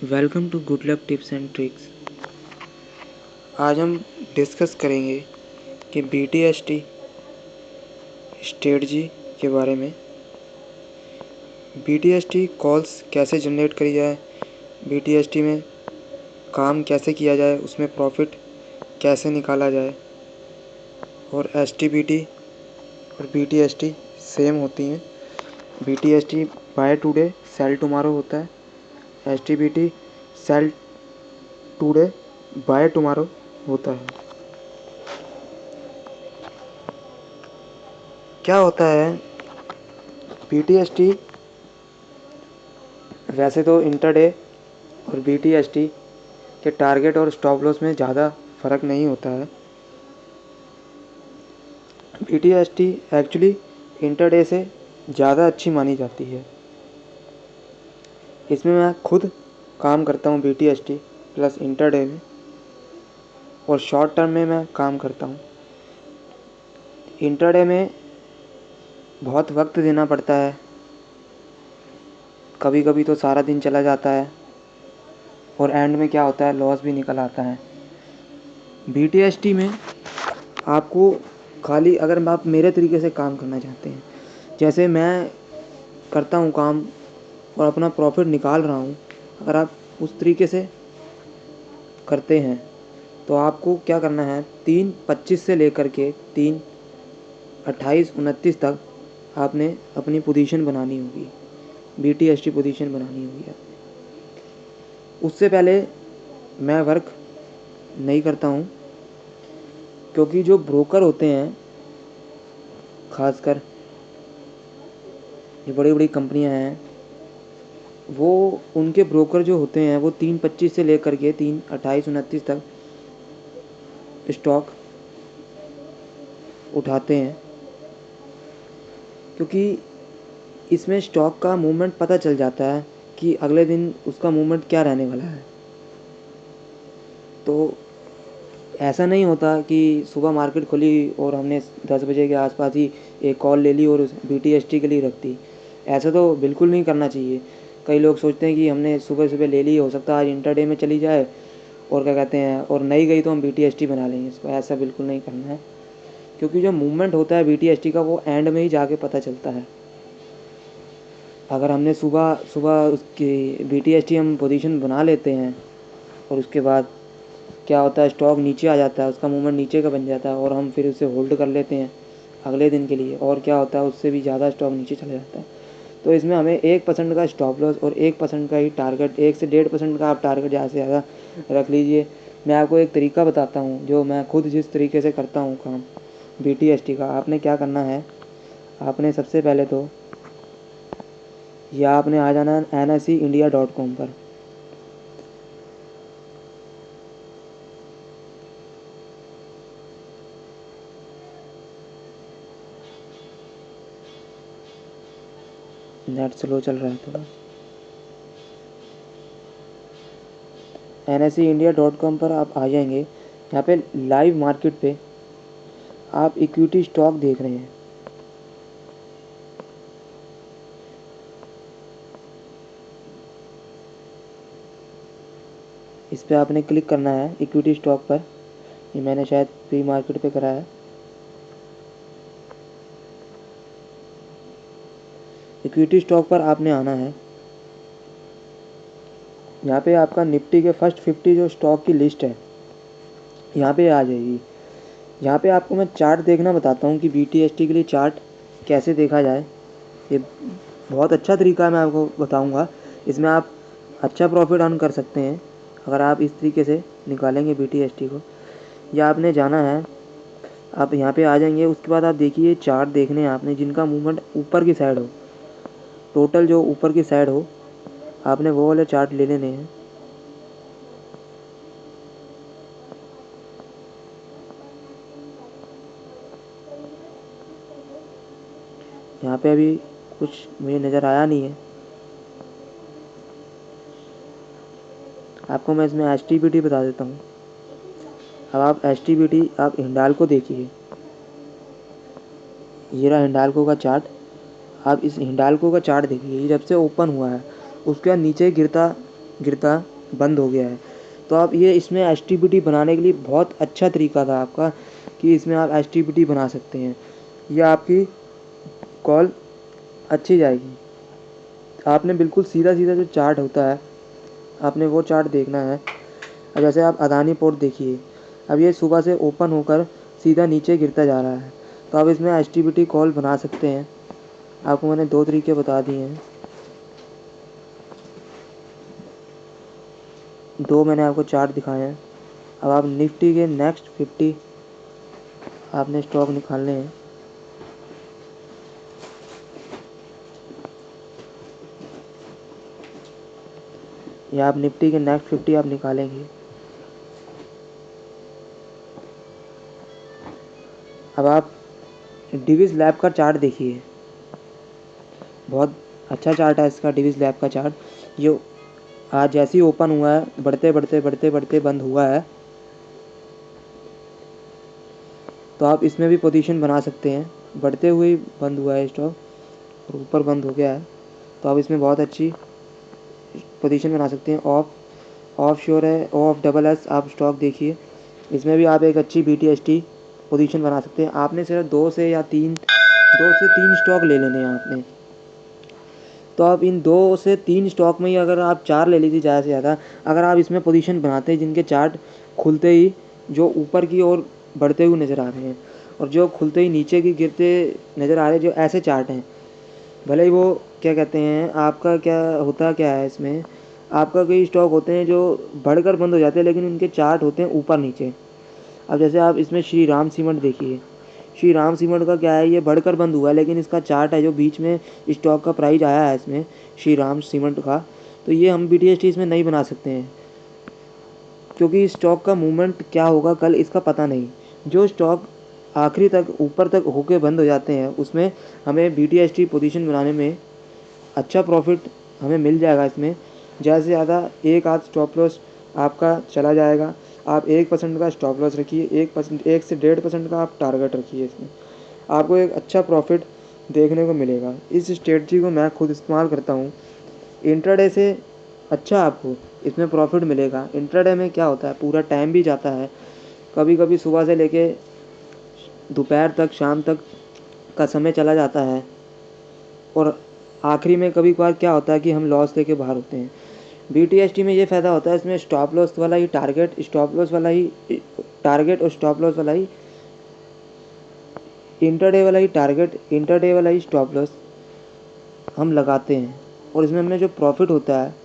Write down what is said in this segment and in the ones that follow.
Welcome to good luck tips and tricks. आज हम discuss करेंगे कि BTST स्ट्रेटजी के बारे में। BTST कॉल्स कैसे जनरेट करी जाए, BTST में काम कैसे किया जाए, उसमें प्रॉफिट कैसे निकाला जाए। और STBT और BTST सेम होती हैं। BTST buy today sell tomorrow होता है, STBT sell today buy tomorrow होता है। क्या होता है BTST? वैसे तो इंटरडे और BTST के टारगेट और स्टॉप लॉस में ज़्यादा फ़र्क नहीं होता है। BTST एक्चुअली इंटरडे से ज़्यादा अच्छी मानी जाती है। इसमें मैं खुद काम करता हूँ BTST प्लस इंटरडे में, और शॉर्ट टर्म में मैं काम करता हूँ। इंटरडे में बहुत वक्त देना पड़ता है, कभी कभी तो सारा दिन चला जाता है, और एंड में क्या होता है, लॉस भी निकल आता है। BTST में आपको खाली, अगर आप मेरे तरीके से काम करना चाहते हैं, जैसे मैं करता हूँ काम और अपना प्रॉफिट निकाल रहा हूँ, अगर आप उस तरीके से करते हैं तो आपको क्या करना है, 3:25 से लेकर के 3:28-29 तक आपने अपनी पोजीशन बनानी होगी, BTST पोजीशन बनानी होगी आपने। उससे पहले मैं वर्क नहीं करता हूँ, क्योंकि जो ब्रोकर होते हैं, ख़ासकर जो बड़ी बड़ी कंपनियां हैं, वो उनके ब्रोकर जो होते हैं वो 3:25 से लेकर के 3:28-29 तक स्टॉक उठाते हैं, क्योंकि इसमें स्टॉक का मूवमेंट पता चल जाता है कि अगले दिन उसका मूवमेंट क्या रहने वाला है। तो ऐसा नहीं होता कि सुबह मार्केट खुली और हमने 10 बजे के आसपास ही एक कॉल ले ली और BTST के लिए रख दी। ऐसा तो बिल्कुल नहीं करना चाहिए। कई लोग सोचते हैं कि हमने सुबह सुबह ले ली, हो सकता है आज इंटरडे में चली जाए, और क्या कहते हैं, और नहीं गई तो हम BTST बना लेंगे इसको। ऐसा बिल्कुल नहीं करना है, क्योंकि जो मूवमेंट होता है BTST का वो एंड में ही जाके पता चलता है। अगर हमने सुबह सुबह उसकी BTST हम पोजीशन बना लेते हैं और उसके बाद क्या होता है, स्टॉक नीचे आ जाता है, उसका मूवमेंट नीचे का बन जाता है, और हम फिर उसे होल्ड कर लेते हैं अगले दिन के लिए, और क्या होता है, उससे भी ज़्यादा स्टॉक नीचे चला जाता है। तो इसमें हमें 1% का स्टॉप लॉस और 1% का ही टारगेट, 1 से 1.5% का आप टारगेट ज़्यादा से ज़्यादा रख लीजिए। मैं आपको एक तरीका बताता हूँ, जो मैं खुद जिस तरीके से करता हूँ काम BTST का। आपने क्या करना है, आपने सबसे पहले तो या आपने आ जाना है NSEindia.com पर। नेट स्लो चल रहा है थोड़ा। NSEindia.com पर आप आ जाएंगे। यहाँ पे लाइव मार्केट पे आप इक्विटी स्टॉक देख रहे हैं। इस पर आपने क्लिक करना है, इक्विटी स्टॉक पर। ये मैंने शायद प्री मार्केट पे करा है। इक्विटी स्टॉक पर आपने आना है। यहाँ पे आपका निफ्टी के फर्स्ट 50 जो स्टॉक की लिस्ट है, यहाँ पे आ जाएगी। यहाँ पे आपको मैं चार्ट देखना बताता हूँ कि BTST के लिए चार्ट कैसे देखा जाए। ये बहुत अच्छा तरीका है, मैं आपको बताऊँगा। इसमें आप अच्छा प्रॉफिट अर्न कर सकते हैं अगर आप इस तरीके से निकालेंगे BTST को। या आपने जाना है, आप यहाँ पे आ जाएंगे। उसके बाद आप देखिए, चार्ट देखने हैं आपने जिनका मूवमेंट ऊपर की साइड हो, टोटल जो ऊपर की साइड हो, आपने वो वाले चार्ट ले लेने हैं। यहाँ पे अभी कुछ मुझे नज़र आया नहीं है। आपको मैं इसमें STBT बता देता हूँ। अब आप STBT, आप हिंडाल्को देखिए, ये रहा हिंडाल्को का चार्ट। आप इस हिंडाल्को का चार्ट देखिए, ये जब से ओपन हुआ है उसके बाद नीचे गिरता गिरता बंद हो गया है। तो आप ये इसमें एसटीपीटी बनाने के लिए बहुत अच्छा तरीका था आपका कि इसमें आप एसटीपीटी बना सकते हैं। यह आपकी कॉल अच्छी जाएगी। आपने बिल्कुल सीधा सीधा जो चार्ट होता है आपने वो चार्ट देखना है। अब जैसे आप अदानी पोर्ट देखिए, अब ये सुबह से ओपन होकर सीधा नीचे गिरता जा रहा है। तो आप इसमें एसटीपीटी कॉल बना सकते हैं। आपको मैंने 2 तरीके बता दिए हैं, 2 मैंने आपको चार्ट दिखाए हैं। अब आप निफ्टी के नेक्स्ट 50 आपने स्टॉक निकालने हैं। या आप निफ्टी के नेक्स्ट 50 आप निकालेंगे। अब आप डिविस लैब का चार्ट देखिए, बहुत अच्छा चार्ट है इसका डिविस लैब का चार्ट। जो आज जैसे ही ओपन हुआ है बढ़ते बढ़ते बढ़ते बढ़ते बंद हुआ है। तो आप इसमें भी पोजीशन बना सकते हैं। बढ़ते हुए ही बंद हुआ है स्टॉक और ऊपर बंद हो गया है। तो आप इसमें बहुत अच्छी पोजीशन बना सकते हैं। ऑफ श्योर है, ऑफ डबल एस आप स्टॉक देखिए, इसमें भी आप एक अच्छी BTST पोजीशन बना सकते हैं। आपने सिर्फ 2 से 3 स्टॉक ले लेने हैं आपने। तो आप इन 2 से 3 स्टॉक में ही अगर आप 4 ले लीजिए ज़्यादा से ज़्यादा, अगर आप इसमें पोजीशन बनाते हैं जिनके चार्ट खुलते ही जो ऊपर की ओर बढ़ते हुए नज़र आ रहे हैं और जो खुलते ही नीचे की गिरते नज़र आ रहे हैं, जो ऐसे चार्ट हैं, भले ही वो क्या कहते हैं, आपका क्या होता क्या है इसमें, आपका कई स्टॉक होते हैं जो बढ़कर बंद हो जाते हैं लेकिन उनके चार्ट होते हैं ऊपर नीचे। अब जैसे आप इसमें श्री राम सीमेंट देखिए, श्री राम सीमेंट का क्या है, ये बढ़कर बंद हुआ है लेकिन इसका चार्ट है जो बीच में स्टॉक का प्राइस आया है इसमें श्री राम सीमेंट का, तो ये हम BTST इसमें नहीं बना सकते हैं क्योंकि स्टॉक का मूवमेंट क्या होगा कल इसका पता नहीं। जो स्टॉक आखिरी तक ऊपर तक होके बंद हो जाते हैं उसमें हमें BTST पोजीशन बनाने में अच्छा प्रॉफिट हमें मिल जाएगा। इसमें ज़्यादा से ज़्यादा एक आध स्टॉप लॉस आपका चला जाएगा। आप 1% का स्टॉप लॉस रखिए, 1% 1 से 1.5% का आप टारगेट रखिए। इसमें आपको एक अच्छा प्रॉफिट देखने को मिलेगा। इस स्ट्रेटजी को मैं खुद इस्तेमाल करता हूँ। इंट्राडे से अच्छा आपको इसमें प्रॉफिट मिलेगा। इंट्राडे में क्या होता है, पूरा टाइम भी जाता है, कभी कभी सुबह से लेके दोपहर तक शाम तक का समय चला जाता है और आखिरी में कभी कभार क्या होता है कि हम लॉस लेके बाहर होते हैं। BTST में ये फ़ायदा होता है, इसमें स्टॉप लॉस वाला ही टारगेट, स्टॉप लॉस वाला ही टारगेट और स्टॉप लॉस वाला ही इंटरडे वाला ही टारगेट, इंटरडे वाला ही स्टॉप लॉस हम लगाते हैं और इसमें हमें जो प्रॉफिट होता है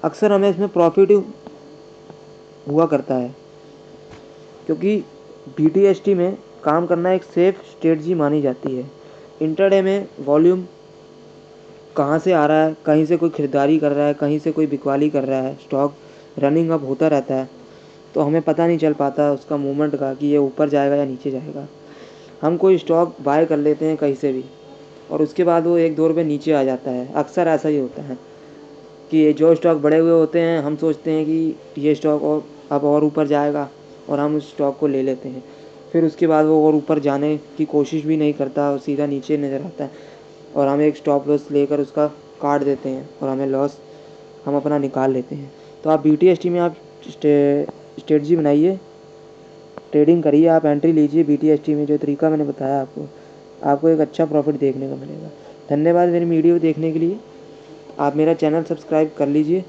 अक्सर हमें इसमें प्रॉफिट हुआ करता है क्योंकि BTST में काम करना एक सेफ स्ट्रेटजी मानी जाती है। इंटरडे में वॉल्यूम कहाँ से आ रहा है, कहीं से कोई ख़रीदारी कर रहा है, कहीं से कोई बिकवाली कर रहा है, स्टॉक रनिंग अप होता रहता है, तो हमें पता नहीं चल पाता उसका मूवमेंट का कि ये ऊपर जाएगा या नीचे जाएगा। हम कोई स्टॉक बाय कर लेते हैं कहीं से भी और उसके बाद वो 1-2 रुपये नीचे आ जाता है। अक्सर ऐसा ही होता है कि जो स्टॉक बढ़े हुए होते हैं हम सोचते हैं कि ये स्टॉक और अब और ऊपर जाएगा और हम उस स्टॉक को ले लेते हैं। फिर उसके बाद वो और ऊपर जाने की कोशिश भी नहीं करता और सीधा नीचे नज़र आता है और हम एक स्टॉप लॉस लेकर उसका काट देते हैं और हमें लॉस हम अपना निकाल लेते हैं। तो आप BTST में आप स्ट्रेटजी बनाइए, ट्रेडिंग करिए, आप एंट्री लीजिए BTST में, जो तरीका मैंने बताया आपको एक अच्छा प्रॉफिट देखने को मिलेगा। धन्यवाद मेरी वीडियो देखने के लिए। आप मेरा चैनल सब्सक्राइब कर लीजिए।